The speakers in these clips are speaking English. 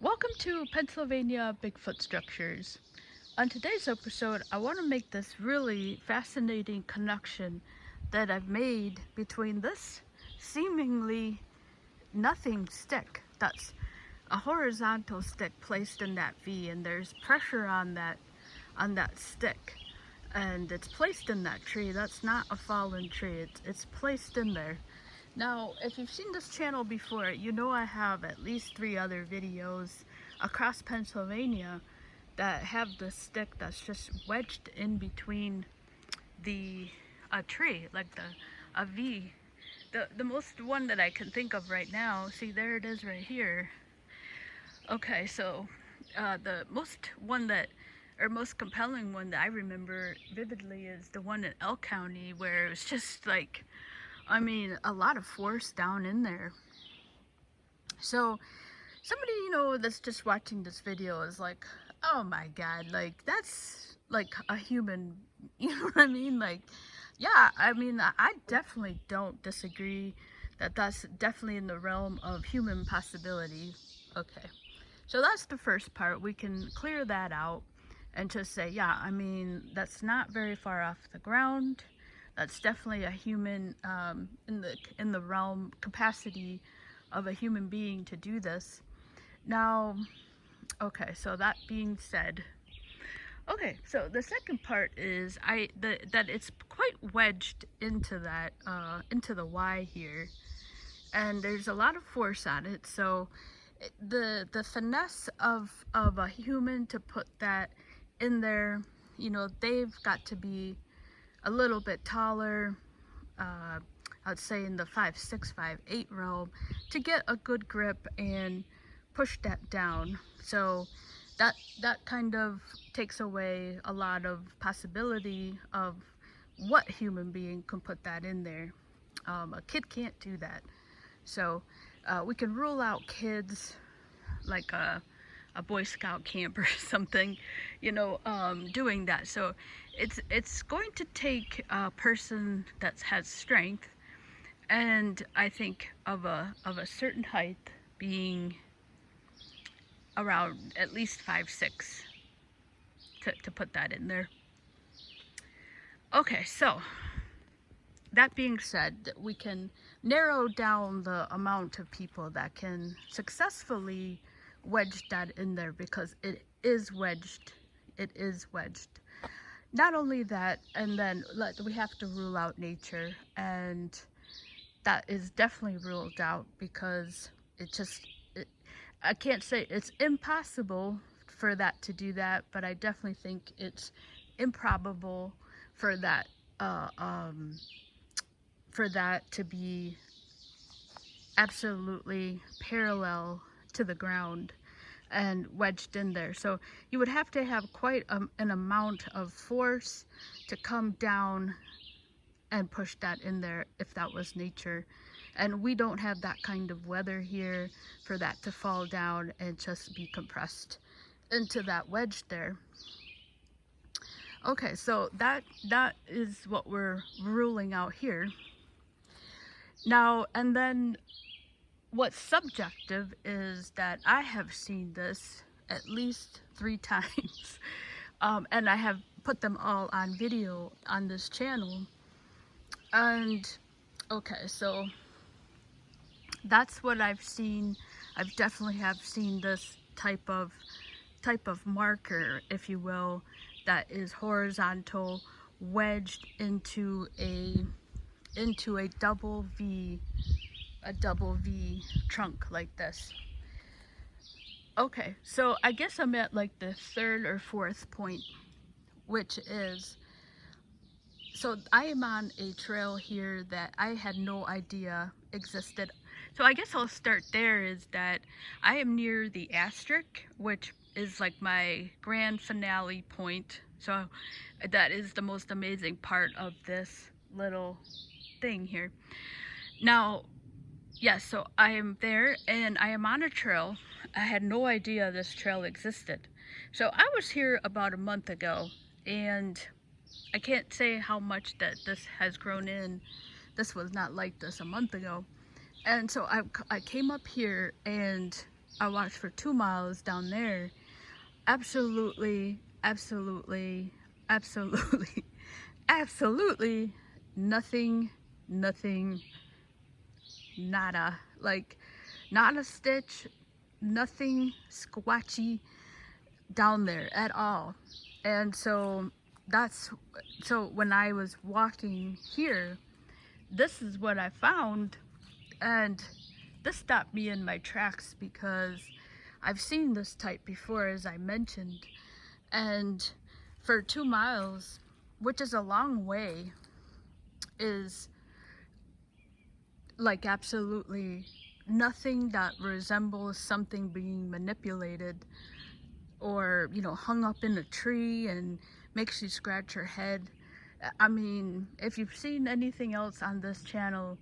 Welcome to Pennsylvania Bigfoot Structures. On today's episode, I want to make this really fascinating connection that I've made between this seemingly nothing stick that's a horizontal stick placed in that V, and there's pressure on that stick, and it's placed in that tree. That's not a fallen tree, it's placed in there. Now, if you've seen this channel before, you know I have at least 3 other videos across Pennsylvania that have the stick that's just wedged in between a tree, like a V. The most one that I can think of right now, see there it is right here. Okay, so the most compelling one that I remember vividly is the one in Elk County, where it was just like, I mean, a lot of force down in there. So somebody, that's just watching this video is like, oh my God, like that's like a human, you know what I mean? Like, yeah, I mean, I definitely don't disagree that that's definitely in the realm of human possibility. Okay, so that's the first part. We can clear that out and just say, yeah, I mean, that's not very far off the ground. That's definitely a human, in the realm capacity of a human being to do this. Now, okay, so that being said, okay, so the second part is that it's quite wedged into that into the Y here, and there's a lot of force on it. So the finesse of a human to put that in there, they've got to be a little bit taller, I'd say in the 5'6", 5'8" realm, to get a good grip and push that down. So that kind of takes away a lot of possibility of what human being can put that in there. A kid can't do that. So we can rule out kids, like a Boy Scout camp or something, doing that. So it's going to take a person that has strength, and I think of a certain height, being around at least 5'6", to put that in there. Okay, so that being said, we can narrow down the amount of people that can successfully wedge that in there, because it is wedged. It is wedged. Not only that, and then we have to rule out nature, and that is definitely ruled out, because I can't say it's impossible for that to do that, but I definitely think it's improbable for that to be absolutely parallel to the ground and wedged in there. So you would have to have quite an amount of force to come down and push that in there if that was nature. And we don't have that kind of weather here for that to fall down and just be compressed into that wedge there. Okay, so that is what we're ruling out here. Now, and then what's subjective is that I have seen this at least 3 times, and I have put them all on video on this channel. And okay, so that's what I've seen. I've definitely have seen this type of marker, if you will, that is horizontal, wedged into a double V, a double V trunk like this. Okay, so I guess I'm at like the 3rd or 4th point, which is, so I am on a trail here that I had no idea existed. So I guess I'll start there, is that I am near the Asterik, which is like my grand finale point. So that is the most amazing part of this little thing here. Now, yes, so I am there, and I am on a trail. I had no idea this trail existed. So I was here about a month ago, and I can't say how much that this has grown in. This was not like this a month ago. And so I came up here, and I walked for 2 miles down there. Absolutely, absolutely, absolutely, absolutely nothing, nothing, nada. Like, not a stitch, nothing squatchy down there at all. And so when I was walking here, this is what I found, and this stopped me in my tracks because I've seen this type before, as I mentioned, and for 2 miles, which is a long way, is like absolutely nothing that resembles something being manipulated or, you know, hung up in a tree and makes you scratch your head. I mean, if you've seen anything else on this channel,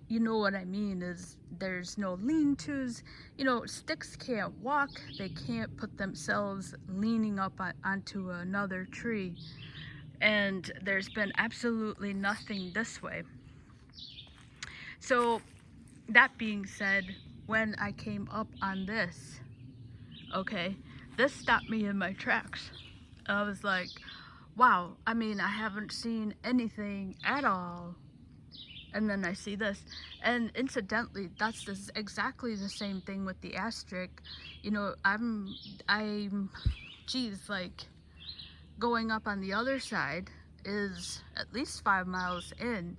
you know what I mean. Is there's no lean-tos. You know, sticks can't walk. They can't put themselves leaning up onto another tree. And there's been absolutely nothing this way. So that being said, when I came up on this, okay, this stopped me in my tracks. I was like, wow, I mean, I haven't seen anything at all. And then I see this. And incidentally, that's exactly the same thing with the Asterik. You know, geez, like, going up on the other side is at least 5 miles in.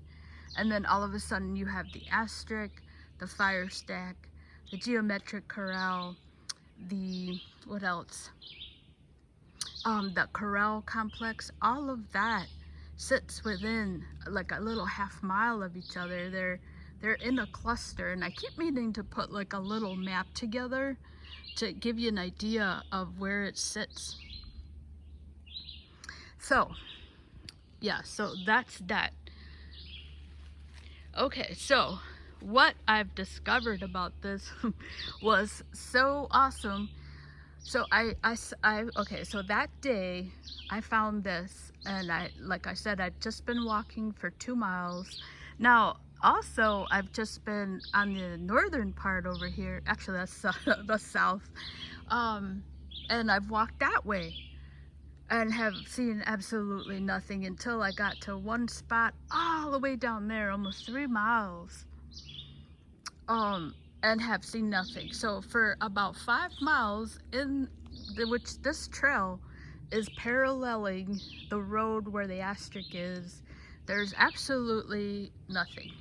And then all of a sudden you have the Asterik, the fire stack, the geometric corral, the, what else? The corral complex. All of that sits within like a little half-mile of each other. They're in a cluster, and I keep meaning to put like a little map together to give you an idea of where it sits. So yeah, so that's that. Okay, so what I've discovered about this was so awesome. So okay, so that day I found this, and like I said, I'd just been walking for 2 miles. Now, also, I've just been on the northern part over here. Actually, that's the south. And I've walked that way and have seen absolutely nothing until I got to one spot all the way down there, almost 3 miles. And have seen nothing. So for about 5 miles, which this trail is paralleling the road where the Asterik is, there's absolutely nothing.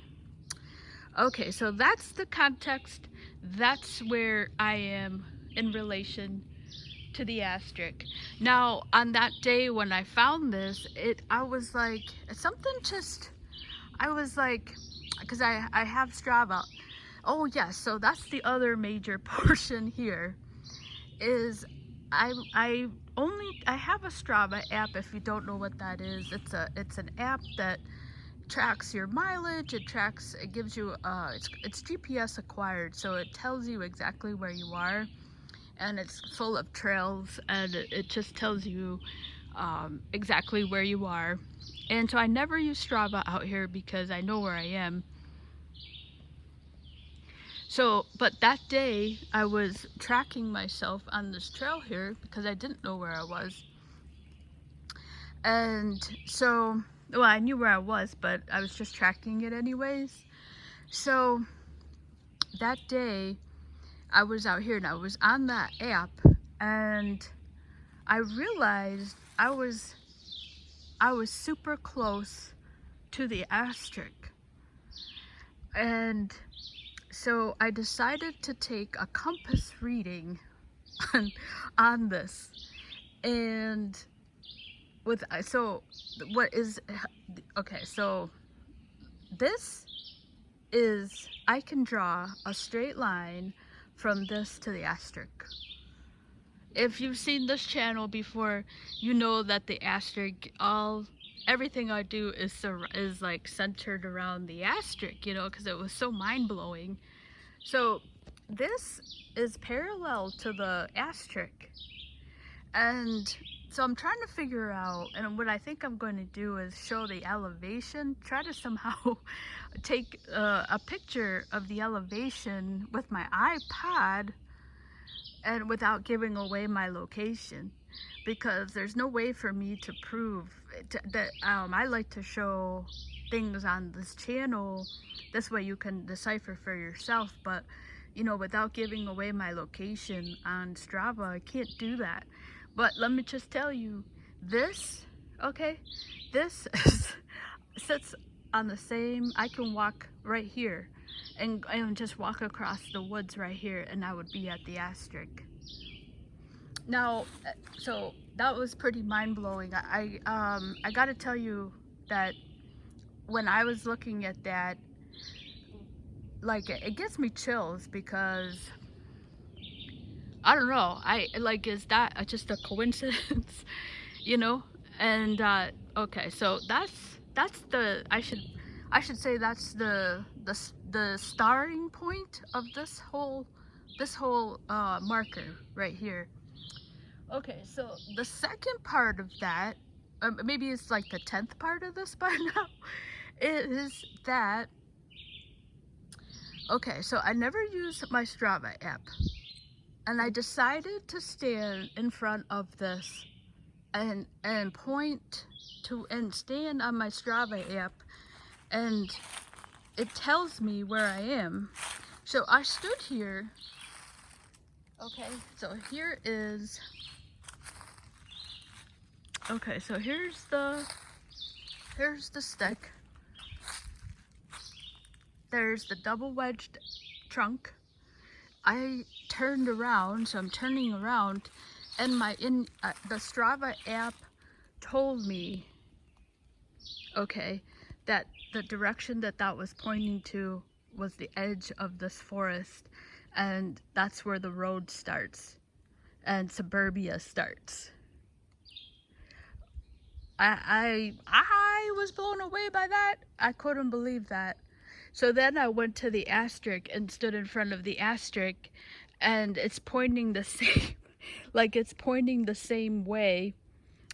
Okay, so that's the context. That's where I am in relation to the Asterik. Now, on that day when I found this, I was like, something just, I was like, because I have Strava. Oh yes, so that's the other major portion here, is I have a Strava app. If you don't know what that is, it's an app that tracks your mileage. It gives you it's GPS acquired, so it tells you exactly where you are, and it's full of trails, and it just tells you exactly where you are. And so I never use Strava out here because I know where I am. So, but that day I was tracking myself on this trail here because I didn't know where I was. And so, well, I knew where I was, but I was just tracking it anyways. So that day I was out here and I was on that app, and I realized I was super close to the Asterik. And so I decided to take a compass reading on this. And so this is, I can draw a straight line from this to the Asterik. If you've seen this channel before, you know that the Asterik, everything I do is like centered around the Asterik, you know, because it was so mind-blowing. So this is parallel to the Asterik, and so I'm trying to figure out, and what I think I'm going to do is show the elevation, try to somehow take a picture of the elevation with my iPod and without giving away my location, because there's no way for me to prove that I like to show things on this channel. This way you can decipher for yourself, but you know, without giving away my location on Strava, I can't do that. But let me just tell you, this, okay, this sits on the same, I can walk right here and just walk across the woods right here, and I would be at the Asterik. Now, so that was pretty mind-blowing. I gotta tell you that when I was looking at that, like, it gets me chills, because I don't know, I like, is that just a coincidence? You know? And okay, so that's the, I should say that's the starting point of this whole marker right here. Okay, so the second part of that, maybe it's like the 10th part of this by now, is that, okay, so I never use my Strava app, and I decided to stand in front of this and point to, and stand on my Strava app, and it tells me where I am. So I stood here. Okay, so here is, okay, so here's the stick. There's the double wedged trunk. I turned around, so I'm turning around, and the Strava app told me, okay, that the direction that was pointing to was the edge of this forest, and that's where the road starts and suburbia starts. I was blown away by that. I couldn't believe that. So then I went to the Asterik and stood in front of the Asterik, and it's pointing the same, like, it's pointing the same way.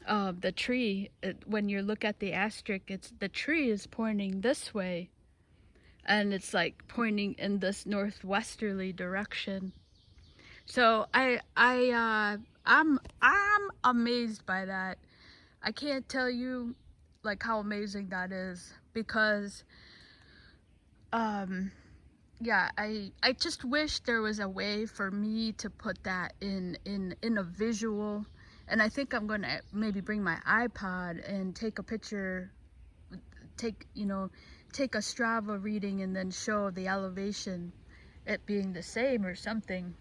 The tree, when you look at the Asterik, the tree is pointing this way, and it's like pointing in this northwesterly direction. So I'm amazed by that. I can't tell you like how amazing that is, because yeah, I just wish there was a way for me to put that in a visual. And I think I'm gonna maybe bring my iPod and take a picture, take a Strava reading, and then show the elevation, it being the same or something,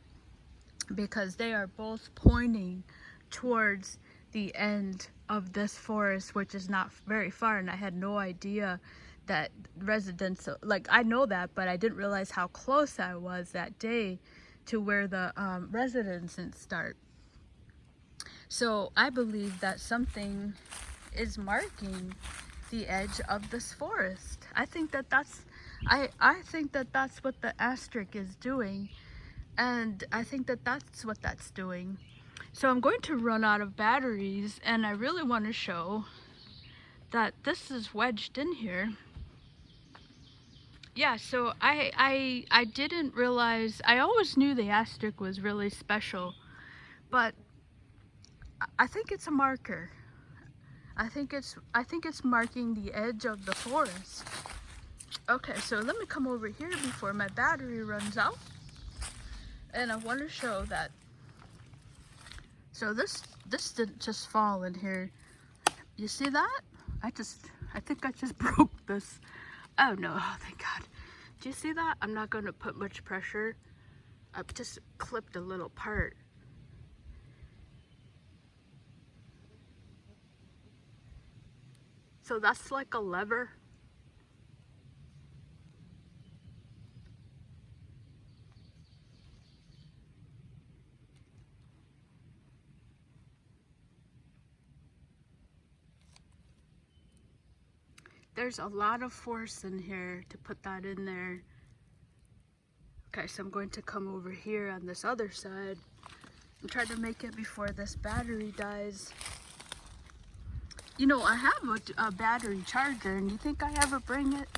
because they are both pointing towards the end of this forest, which is not very far. And I had no idea that residential, like, I know that, but I didn't realize how close I was that day to where the residences start. So I believe that something is marking the edge of this forest. I think that that's what the Asterik is doing, and I think that that's what that's doing. So I'm going to run out of batteries, and I really want to show that this is wedged in here. Yeah, so I didn't realize, I always knew the Asterik was really special, but I think it's a marker. I think it's marking the edge of the forest. Okay, so let me come over here before my battery runs out, and I want to show that. So this didn't just fall in here. You see that? I think I just broke this. Oh no, oh thank God. Do you see that? I'm not going to put much pressure. I've just clipped a little part. So that's like a lever. There's a lot of force in here to put that in there. Okay, so I'm going to come over here on this other side and try to make it before this battery dies. You know, I have a battery charger, and you think I ever bring it?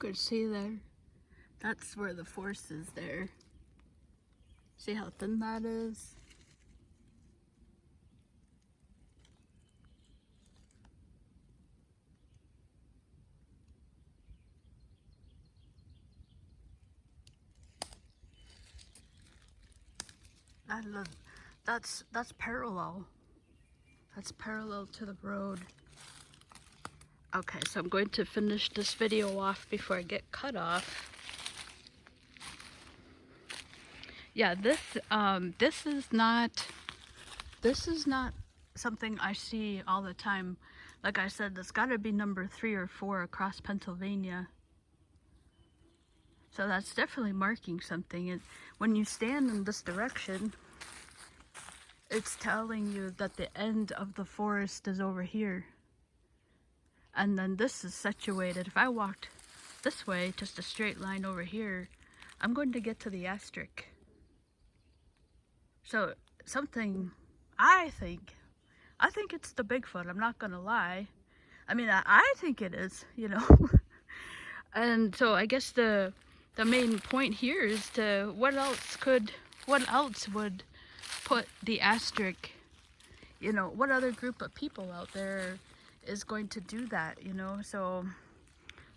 could see there, that's where the force is there. See how thin that is? That's parallel. That's parallel to the road. Okay, so I'm going to finish this video off before I get cut off. Yeah, this is not something I see all the time. Like I said, that's got to be number 3 or 4 across Pennsylvania. So that's definitely marking something. And when you stand in this direction, it's telling you that the end of the forest is over here. And then this is situated. If I walked this way, just a straight line over here, I'm going to get to the Asterik. So something, I think it's the Bigfoot. I'm not gonna lie. I mean, I think it is, you know. And so I guess the main point here is to what else would put the Asterik, you know, what other group of people out there is going to do that, you know? So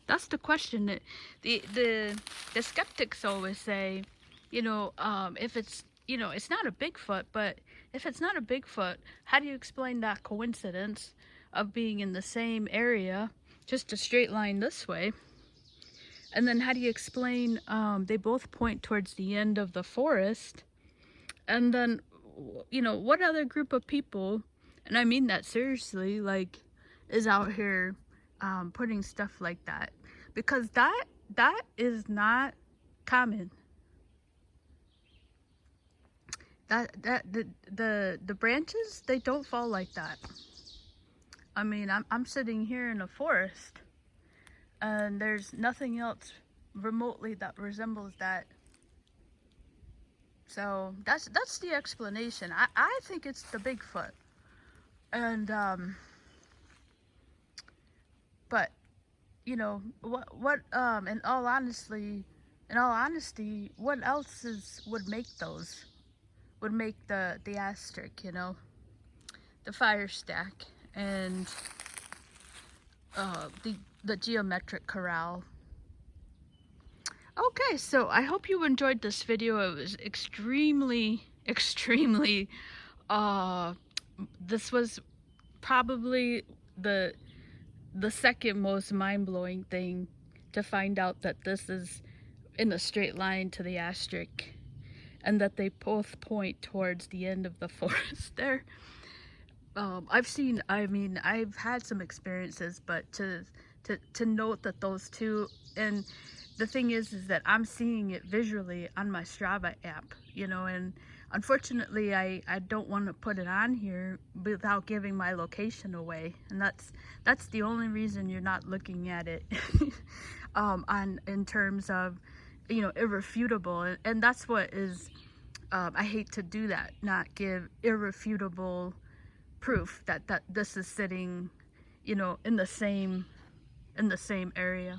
that's the question. The skeptics always say, you know, if it's, you know, it's not a Bigfoot, but if it's not a Bigfoot, how do you explain that coincidence of being in the same area, just a straight line this way? And then how do you explain they both point towards the end of the forest? And then, you know, what other group of people, and I mean that seriously, like, is out here putting stuff like that? Because that is not common. The branches, they don't fall like that. I mean, I'm sitting here in a forest, and there's nothing else remotely that resembles that. So that's the explanation. I think it's the Bigfoot. And but you know, what in all honesty, what else would make those? Would make the Asterik, you know, the fire stack, and the geometric corral. Okay, so I hope you enjoyed this video. It was extremely this was probably the second most mind-blowing thing, to find out that this is in a straight line to the Asterik, and that they both point towards the end of the forest there. I've had some experiences, but to note that those two, and the thing is that I'm seeing it visually on my Strava app, you know, and unfortunately I don't want to put it on here without giving my location away, and that's the only reason you're not looking at it in terms of, you know, irrefutable, and that's what is, I hate to do that, not give irrefutable proof that this is sitting, you know, in the same area.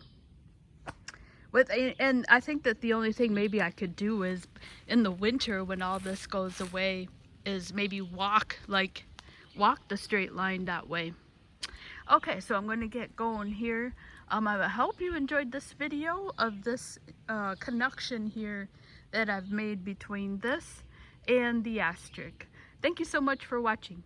And I think that the only thing maybe I could do is in the winter, when all this goes away, is maybe walk the straight line that way. Okay, so I'm going to get going here. I hope you enjoyed this video of this connection here that I've made between this and the Asterik. Thank you so much for watching.